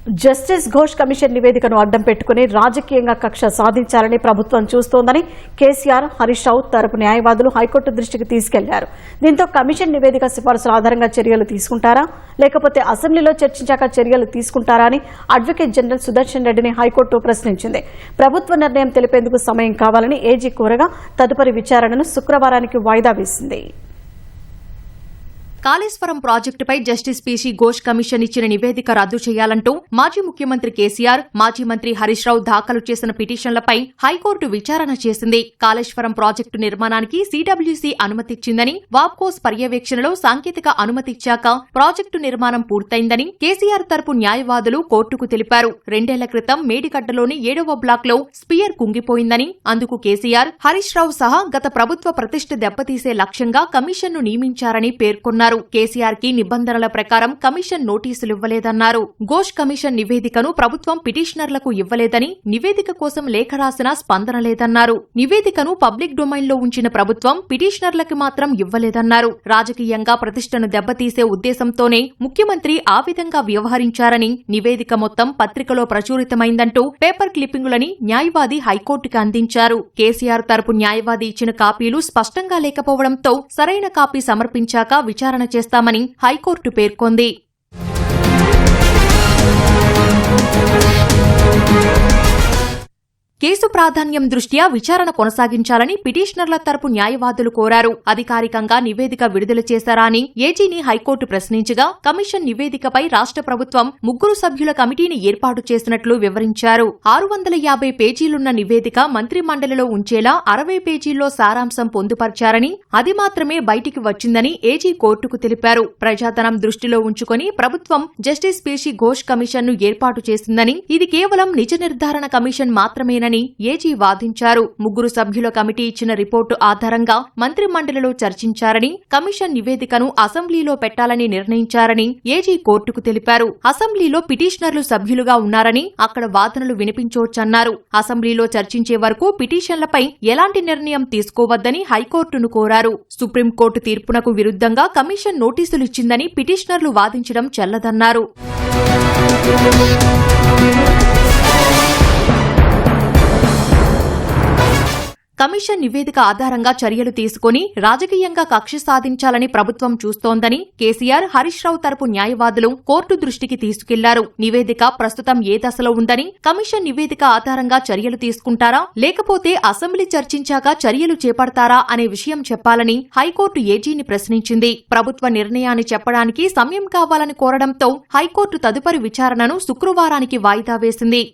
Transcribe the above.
Justice Ghosh commission నివేదికను అడ్డం పెట్టుకుని రాజకీయంగా కక్ష సాధించాలని ప్రభుత్వం చూస్తోందని కేసీఆర్, హరీష్ రావు తరపు న్యాయవాదులు హైకోర్టు దృష్టికి తీసుకెళ్లారు. దీంతో కమిషన్ నివేదిక సిఫార్సుల ఆధారంగా చర్యలు తీసుకుంటారా, లేకపోతే అసెంబ్లీలో చర్చించాక చర్యలు తీసుకుంటారా అని అడ్వకేట్ జనరల్ సుదర్శన్ రెడ్డిని హైకోర్టు ప్రశ్నించింది. ప్రభుత్వ నిర్ణయం తెలిపేందుకు సమయం కావాలని ఏజీ కోరగా తదుపరి విచారణను శుక్రవారానికి వాయిదా వేసింది. కాళేశ్వరం ప్రాజెక్టుపై జస్టిస్ పీసీ ఘోష్ కమిషన్ ఇచ్చిన నివేదిక రద్దు చేయాలంటూ మాజీ ముఖ్యమంత్రి కేసీఆర్, మాజీ మంత్రి హరీష్ రావు దాఖలు చేసిన పిటిషన్లపై హైకోర్టు విచారణ చేసింది. కాళేశ్వరం ప్రాజెక్టు నిర్మాణానికి సీడబ్ల్యూసీ అనుమతిచ్చిందని, వాప్కోస్ పర్యవేక్షణలో సాంకేతిక అనుమతిచ్చాక ప్రాజెక్టు నిర్మాణం పూర్తయిందని కేసీఆర్ తరపు న్యాయవాదులు కోర్టుకు తెలిపారు. 2 ఏళ్ల క్రితం మేడిగడ్డలోని 7వ బ్లాక్లో స్పియర్ కుంగిపోయిందని, అందుకు కేసీఆర్, హరీష్ రావు సహా గత ప్రభుత్వ ప్రతిష్ఠ దెబ్బతీసే లక్ష్యంగా కమిషన్ను నియమించారని పేర్కొన్నారు. కేసీఆర్ కి నిబంధనల ప్రకారం కమిషన్ నోటీసులివ్వలేదన్నారు. ఘోష్ కమిషన్ నివేదికను ప్రభుత్వం పిటిషనర్లకు ఇవ్వలేదని, నివేదిక కోసం లేఖ రాసినా స్పందన లేదన్నారు. నివేదికను పబ్లిక్ డొమైన్లో ఉంచిన ప్రభుత్వం పిటిషనర్లకు మాత్రం ఇవ్వలేదన్నారు. రాజకీయంగా ప్రతిష్టను దెబ్బతీసే ఉద్దేశంతోనే ముఖ్యమంత్రి ఆ విధంగా వ్యవహరించారని, నివేదిక మొత్తం పత్రికలో ప్రచురితమైందంటూ పేపర్ క్లిప్పింగులని న్యాయవాది హైకోర్టుకు అందించారు. కేసీఆర్ తరపు న్యాయవాది ఇచ్చిన కాపీలు స్పష్టంగా లేకపోవడంతో సరైన కాపీ సమర్పించాక విచారణ చేస్తామని హైకోర్టు పేర్కొంది. కేసు ప్రాధాన్యం దృష్ట్యా విచారణ కొనసాగించాలని పిటిషనర్ల తరపు న్యాయవాదులు కోరారు. అధికారికంగా నివేదిక విడుదల చేశారా అని ఏజీని హైకోర్టు ప్రశ్నించగా, కమిషన్ నివేదికపై రాష్ట్ర ప్రభుత్వం 3 సభ్యుల కమిటీని ఏర్పాటు చేసినట్లు వివరించారు. 650 పేజీలున్న నివేదిక మంత్రి మండలిలో ఉంచేలా 60 పేజీల్లో సారాంశం పొందుపర్చారని, అది మాత్రమే బయటికి వచ్చిందని ఏజీ కోర్టుకు తెలిపారు. ప్రజాధనం దృష్టిలో ఉంచుకొని ప్రభుత్వం జస్టిస్ పీసీ ఘోష్ కమిషన్ను ఏర్పాటు చేసిందని, ఇది కేవలం నిజ నిర్ధారణ కమిషన్ మాత్రమేనని ఏజీ వాదించారు. 3 సభ్యుల కమిటీ ఇచ్చిన రిపోర్టు ఆధారంగా మంత్రి మండలిలో చర్చించారని, కమిషన్ నివేదికను అసెంబ్లీలో పెట్టాలని నిర్ణయించారని ఏజీ కోర్టుకు తెలిపారు. అసెంబ్లీలో పిటిషనర్లు సభ్యులుగా ఉన్నారని, అక్కడ వాదనలు వినిపించవచ్చన్నారు. అసెంబ్లీలో చర్చించే వరకు పిటిషన్లపై ఎలాంటి నిర్ణయం తీసుకోవద్దని హైకోర్టును కోరారు. సుప్రీంకోర్టు తీర్పునకు విరుద్ధంగా కమిషన్ నోటీసులిచ్చిందని పిటిషనర్లు వాదించడం చెల్లదన్నారు. కమిషన్ నివేదిక ఆధారంగా చర్యలు తీసుకుని రాజకీయంగా కక్ష సాధించాలని ప్రభుత్వం చూస్తోందని కేసీఆర్, హరీష్ రావు తరపు న్యాయవాదులు కోర్టు దృష్టికి తీసుకెళ్లారు. నివేదిక ప్రస్తుతం ఏ దశలో ఉందని, కమిషన్ నివేదిక ఆధారంగా చర్యలు తీసుకుంటారా, లేకపోతే అసెంబ్లీ చర్చించాక చర్యలు చేపడతారా అనే విషయం చెప్పాలని హైకోర్టు ఏజీని ప్రశ్నించింది. ప్రభుత్వ నిర్ణయాన్ని చెప్పడానికి సమయం కావాలని కోరడంతో హైకోర్టు తదుపరి విచారణను శుక్రవారానికి వాయిదా వేసింది.